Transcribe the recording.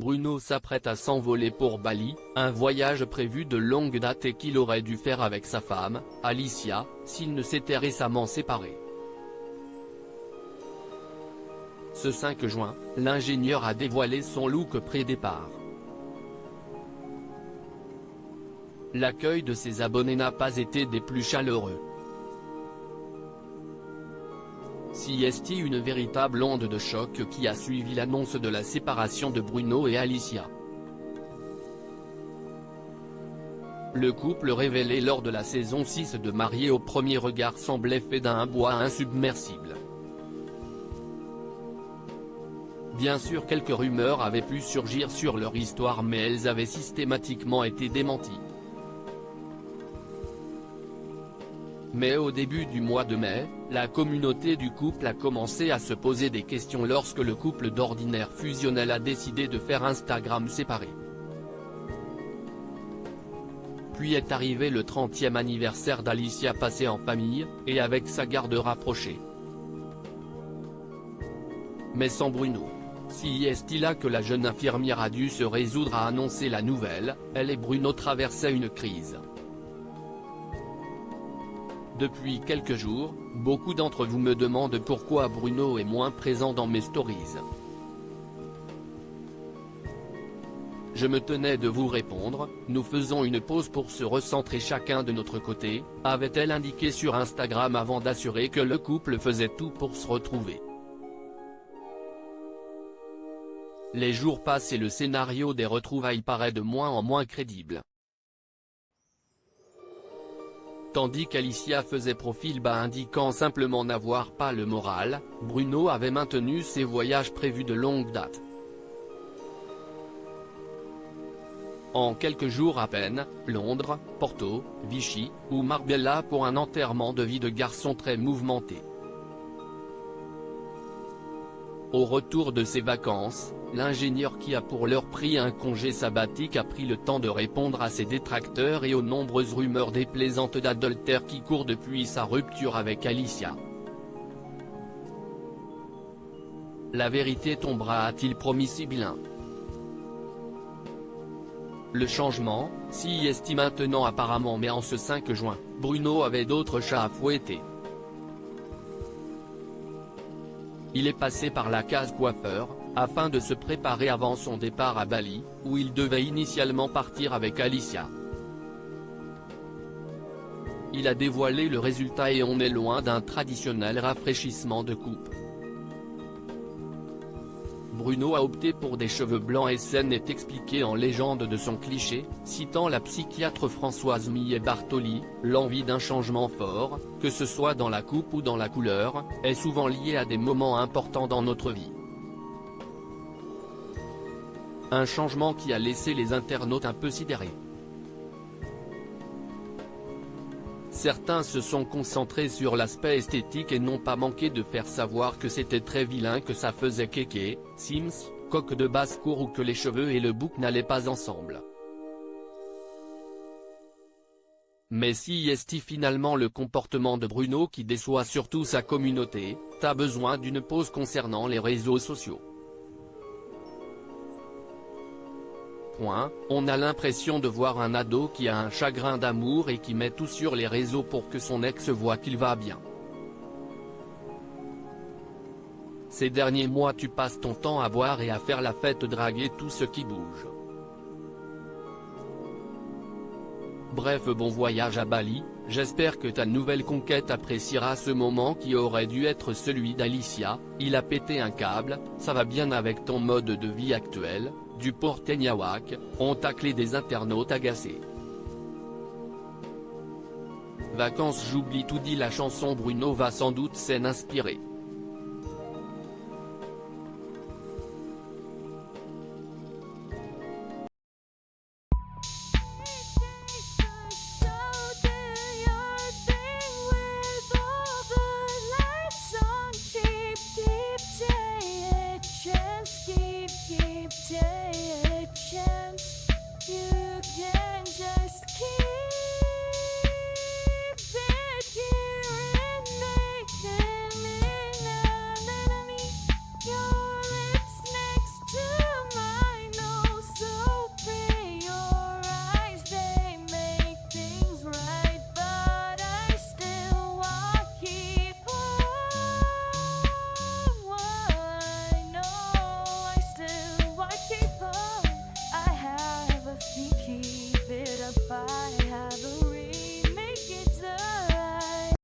Bruno s'apprête à s'envoler pour Bali, un voyage prévu de longue date et qu'il aurait dû faire avec sa femme, Alicia, s'ils ne s'étaient récemment séparés. Ce 5 juin, l'ingénieur a dévoilé son look pré-départ. L'accueil de ses abonnés n'a pas été des plus chaleureux. Si est une véritable onde de choc qui a suivi l'annonce de la séparation de Bruno et Alicia. Le couple révélé lors de la saison 6 de Mariés au premier regard semblait fait d'un bois insubmersible. Bien sûr, quelques rumeurs avaient pu surgir sur leur histoire, mais elles avaient systématiquement été démenties. Mais au début du mois de mai, la communauté du couple a commencé à se poser des questions lorsque le couple d'ordinaire fusionnel a décidé de faire Instagram séparé. Puis est arrivé le 30e anniversaire d'Alicia passé en famille, et avec sa garde rapprochée. Mais sans Bruno. Si est-il là que la jeune infirmière a dû se résoudre à annoncer la nouvelle, elle et Bruno traversaient une crise. Depuis quelques jours, beaucoup d'entre vous me demandent pourquoi Bruno est moins présent dans mes stories. Je me tenais de vous répondre, nous faisons une pause pour se recentrer chacun de notre côté, avait-elle indiqué sur Instagram avant d'assurer que le couple faisait tout pour se retrouver. Les jours passent et le scénario des retrouvailles paraît de moins en moins crédible. Tandis qu'Alicia faisait profil bas indiquant simplement n'avoir pas le moral, Bruno avait maintenu ses voyages prévus de longue date. En quelques jours à peine, Londres, Porto, Vichy, ou Marbella pour un enterrement de vie de garçon très mouvementé. Au retour de ses vacances, l'ingénieur qui a pour l'heure pris un congé sabbatique a pris le temps de répondre à ses détracteurs et aux nombreuses rumeurs déplaisantes d'adultère qui courent depuis sa rupture avec Alicia. La vérité tombera, a-t-il promis Sibylin. Le changement, si est maintenant apparemment, mais en ce 5 juin, Bruno avait d'autres chats à fouetter. Il est passé par la case coiffeur, afin de se préparer avant son départ à Bali, où il devait initialement partir avec Alicia. Il a dévoilé le résultat et on est loin d'un traditionnel rafraîchissement de coupe. Bruno a opté pour des cheveux blancs et saines est expliqué en légende de son cliché, citant la psychiatre Françoise Millet-Bartoli, l'envie d'un changement fort, que ce soit dans la coupe ou dans la couleur, est souvent liée à des moments importants dans notre vie. Un changement qui a laissé les internautes un peu sidérés. Certains se sont concentrés sur l'aspect esthétique et n'ont pas manqué de faire savoir que c'était très vilain, que ça faisait kéké, Sims, coque de basse-cour ou que les cheveux et le bouc n'allaient pas ensemble. Mais si est finalement le comportement de Bruno qui déçoit surtout sa communauté, t'as besoin d'une pause concernant les réseaux sociaux. On a l'impression de voir un ado qui a un chagrin d'amour et qui met tout sur les réseaux pour que son ex voit qu'il va bien. Ces derniers mois tu passes ton temps à boire et à faire la fête, draguer tout ce qui bouge. Bref, bon voyage à Bali, j'espère que ta nouvelle conquête appréciera ce moment qui aurait dû être celui d'Alicia, il a pété un câble, ça va bien avec ton mode de vie actuel, du Porteñawak, ont taclé des internautes agacés. Vacances, j'oublie tout, dit la chanson. Bruno va sans doute s'en inspirer.